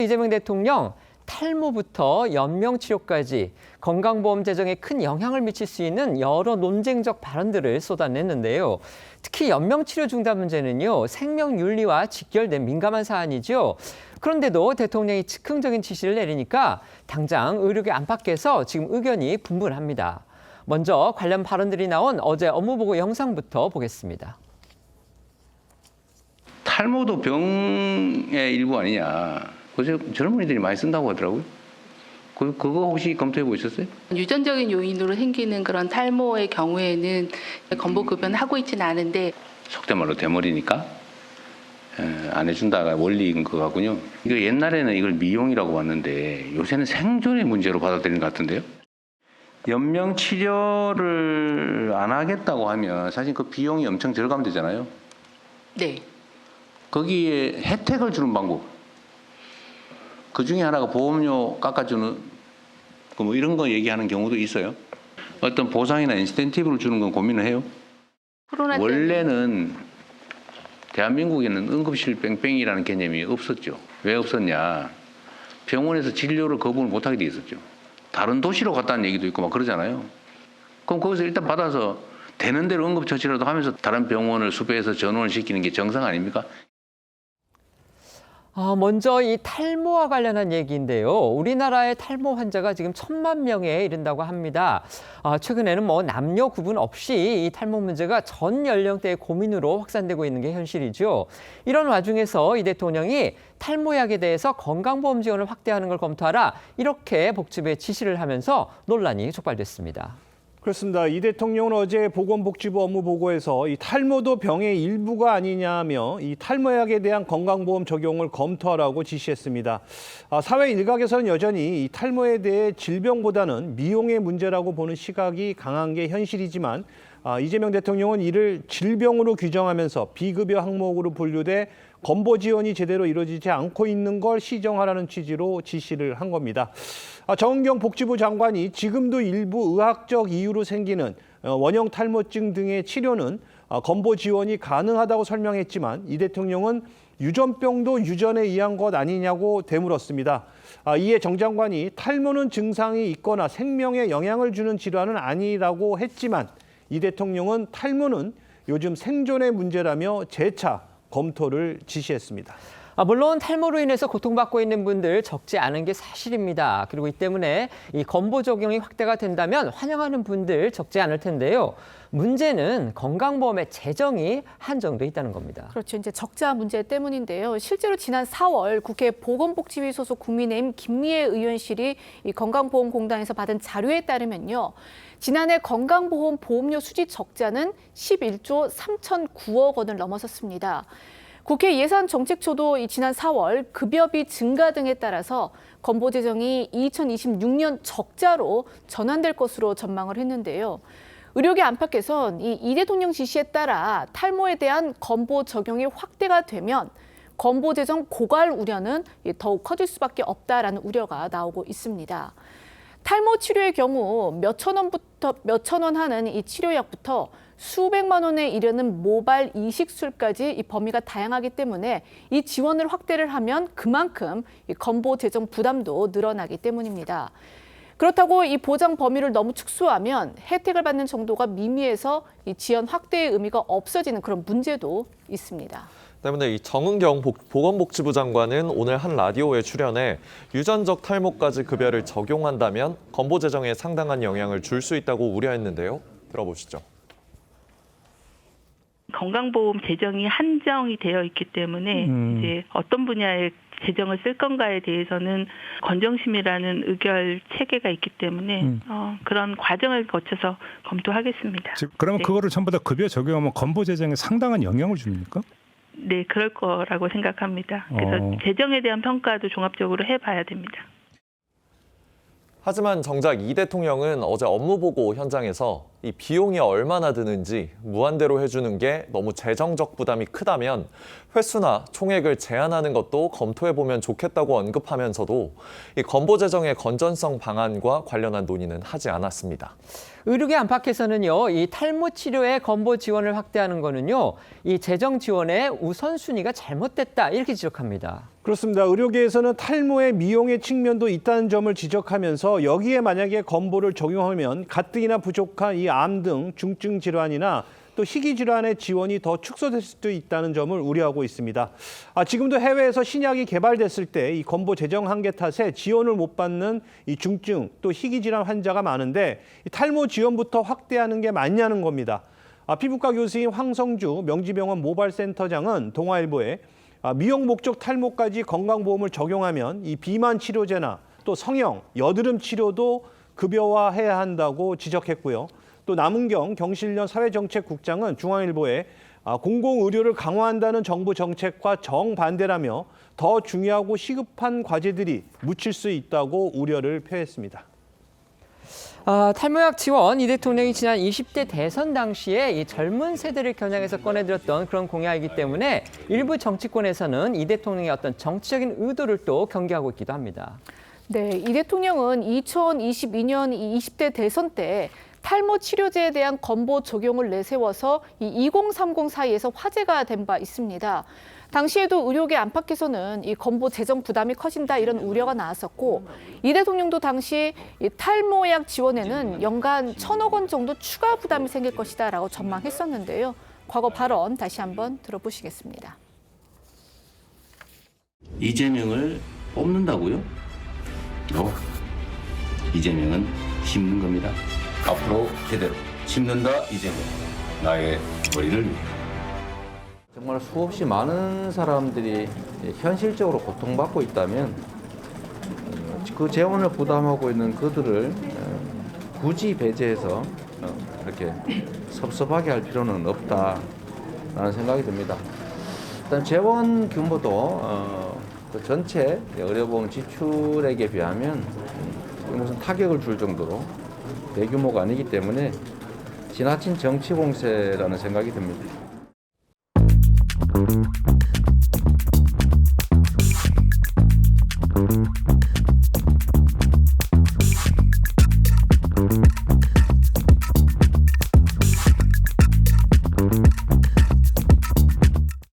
이재명 대통령 탈모부터 연명치료까지 건강보험 재정에 큰 영향을 미칠 수 있는 여러 논쟁적 발언들을 쏟아냈는데요. 특히 연명치료 중단 문제는요, 생명윤리와 직결된 민감한 사안이죠. 그런데도 대통령이 즉흥적인 지시를 내리니까 당장 의료계 안팎에서 지금 의견이 분분합니다. 먼저 관련 발언들이 나온 어제 업무보고 영상부터 보겠습니다. 탈모도 병의 일부 아니냐. 그래서 젊은이들이 많이 쓴다고 하더라고요. 그거 혹시 검토해 보셨어요? 유전적인 요인으로 생기는 그런 탈모의 경우에는 건보급여는 하고 있지는 않은데 속된 말로 대머리니까 안 해준다가 원리인 것 같군요. 이거 옛날에는 이걸 미용이라고 봤는데 요새는 생존의 문제로 받아들이는 것 같은데요. 연명 치료를 안 하겠다고 하면 사실 그 비용이 엄청 절감되잖아요. 네. 거기에 혜택을 주는 방법. 그 중에 하나가 보험료 깎아주는 뭐 이런 거 얘기하는 경우도 있어요. 어떤 보상이나 인센티브를 주는 건 고민을 해요. 원래는 대한민국에는 응급실 뺑뺑이라는 개념이 없었죠. 왜 없었냐. 병원에서 진료를 거부를 못하게 돼 있었죠. 다른 도시로 갔다는 얘기도 있고 막 그러잖아요. 그럼 거기서 일단 받아서 되는 대로 응급처치라도 하면서 다른 병원을 수배해서 전원을 시키는 게 정상 아닙니까? 먼저 이 탈모와 관련한 얘기인데요. 우리나라의 탈모 환자가 지금 1,000만 명에 이른다고 합니다. 최근에는 뭐 남녀 구분 없이 이 탈모 문제가 전 연령대의 고민으로 확산되고 있는 게 현실이죠. 이런 와중에서 이 대통령이 탈모약에 대해서 건강보험 지원을 확대하는 걸 검토하라 이렇게 복지부에 지시를 하면서 논란이 촉발됐습니다. 그렇습니다. 이 대통령은 어제 보건복지부 업무보고에서 이 탈모도 병의 일부가 아니냐며 이 탈모약에 대한 건강보험 적용을 검토하라고 지시했습니다. 사회 일각에서는 여전히 이 탈모에 대해 질병보다는 미용의 문제라고 보는 시각이 강한 게 현실이지만 이재명 대통령은 이를 질병으로 규정하면서 비급여 항목으로 분류돼 건보 지원이 제대로 이루어지지 않고 있는 걸 시정하라는 취지로 지시를 한 겁니다. 정은경 복지부 장관이 지금도 일부 의학적 이유로 생기는 원형 탈모증 등의 치료는 건보 지원이 가능하다고 설명했지만 이 대통령은 유전병도 유전에 의한 것 아니냐고 되물었습니다. 이에 정 장관이 탈모는 증상이 있거나 생명에 영향을 주는 질환은 아니라고 했지만 이 대통령은 탈모는 요즘 생존의 문제라며 재차 검토를 지시했습니다. 물론 탈모로 인해서 고통받고 있는 분들 적지 않은 게 사실입니다. 그리고 이 때문에 이 건보 적용이 확대가 된다면 환영하는 분들 적지 않을 텐데요. 문제는 건강보험의 재정이 한정돼 있다는 겁니다. 그렇죠. 이제 적자 문제 때문인데요. 실제로 지난 4월 국회 보건복지위 소속 국민의힘 김미애 의원실이 이 건강보험공단에서 받은 자료에 따르면요. 지난해 건강보험 보험료 수지 적자는 11조 3,009억 원을 넘어섰습니다. 국회 예산정책처도 지난 4월 급여비 증가 등에 따라서 건보 재정이 2026년 적자로 전환될 것으로 전망을 했는데요. 의료계 안팎에선 이 대통령 지시에 따라 탈모에 대한 건보 적용이 확대가 되면 건보 재정 고갈 우려는 더욱 커질 수밖에 없다라는 우려가 나오고 있습니다. 탈모 치료의 경우 몇천 원 하는 이 치료약부터 수백만 원에 이르는 모발 이식술까지 이 범위가 다양하기 때문에 이 지원을 확대를 하면 그만큼 이 건보 재정 부담도 늘어나기 때문입니다. 그렇다고 이 보장 범위를 너무 축소하면 혜택을 받는 정도가 미미해서 이 지원 확대의 의미가 없어지는 그런 문제도 있습니다. 때문에 이 정은경 보건복지부 장관은 오늘 한 라디오에 출연해 유전적 탈모까지 급여를 적용한다면 건보 재정에 상당한 영향을 줄 수 있다고 우려했는데요. 들어보시죠. 건강보험 재정이 한정이 되어 있기 때문에 이제 어떤 분야의 재정을 쓸 건가에 대해서는 건정심이라는 의결 체계가 있기 때문에 그런 과정을 거쳐서 검토하겠습니다. 그러면 그거를 전부 다 급여 적용하면 건보 재정에 상당한 영향을 줍니까? 네, 그럴 거라고 생각합니다. 그래서 재정에 대한 평가도 종합적으로 해봐야 됩니다. 하지만 정작 이 대통령은 어제 업무보고 현장에서 이 비용이 얼마나 드는지 무한대로 해주는 게 너무 재정적 부담이 크다면 횟수나 총액을 제한하는 것도 검토해보면 좋겠다고 언급하면서도 이 건보 재정의 건전성 방안과 관련한 논의는 하지 않았습니다. 의료계 안팎에서는요, 이 탈모 치료의 건보 지원을 확대하는 거는요, 이 재정 지원의 우선순위가 잘못됐다 이렇게 지적합니다. 그렇습니다. 의료계에서는 탈모의 미용의 측면도 있다는 점을 지적하면서 여기에 만약에 건보를 적용하면 가뜩이나 부족한 이 암 등 중증 질환이나 또 희귀 질환의 지원이 더 축소될 수도 있다는 점을 우려하고 있습니다. 지금도 해외에서 신약이 개발됐을 때 이 건보 재정 한계 탓에 지원을 못 받는 이 중증 또 희귀 질환 환자가 많은데 이 탈모 지원부터 확대하는 게 맞냐는 겁니다. 피부과 교수인 황성주 명지병원 모발센터장은 동아일보에 미용 목적 탈모까지 건강보험을 적용하면 이 비만 치료제나 또 성형, 여드름 치료도 급여화해야 한다고 지적했고요. 또 남은경 경실련 사회정책국장은 중앙일보에 공공의료를 강화한다는 정부 정책과 정반대라며 더 중요하고 시급한 과제들이 묻힐 수 있다고 우려를 표했습니다. 탈모약 지원, 이 대통령이 지난 20대 대선 당시에 이 젊은 세대를 겨냥해서 꺼내들었던 그런 공약이기 때문에 일부 정치권에서는 이 대통령의 어떤 정치적인 의도를 또 경계하고 있기도 합니다. 네, 이 대통령은 2022년 20대 대선 때 탈모 치료제에 대한 건보 적용을 내세워서 이 2030 사이에서 화제가 된 바 있습니다. 당시에도 의료계 안팎에서는 이 건보 재정 부담이 커진다 이런 우려가 나왔었고 이 대통령도 당시 이 탈모약 지원에는 연간 1,000억 원 정도 추가 부담이 생길 것이다라고 전망했었는데요. 과거 발언 다시 한번 들어보시겠습니다. 이재명을 뽑는다고요? 이재명은 심는 겁니다. 앞으로 제대로 심는다 이재명. 나의 머리를 위해. 정말 수없이 많은 사람들이 현실적으로 고통받고 있다면 그 재원을 부담하고 있는 그들을 굳이 배제해서 이렇게 섭섭하게 할 필요는 없다라는 생각이 듭니다. 일단 재원 규모도 그 전체 의료보험 지출액에 비하면 무슨 타격을 줄 정도로 대규모가 아니기 때문에 지나친 정치 공세라는 생각이 듭니다.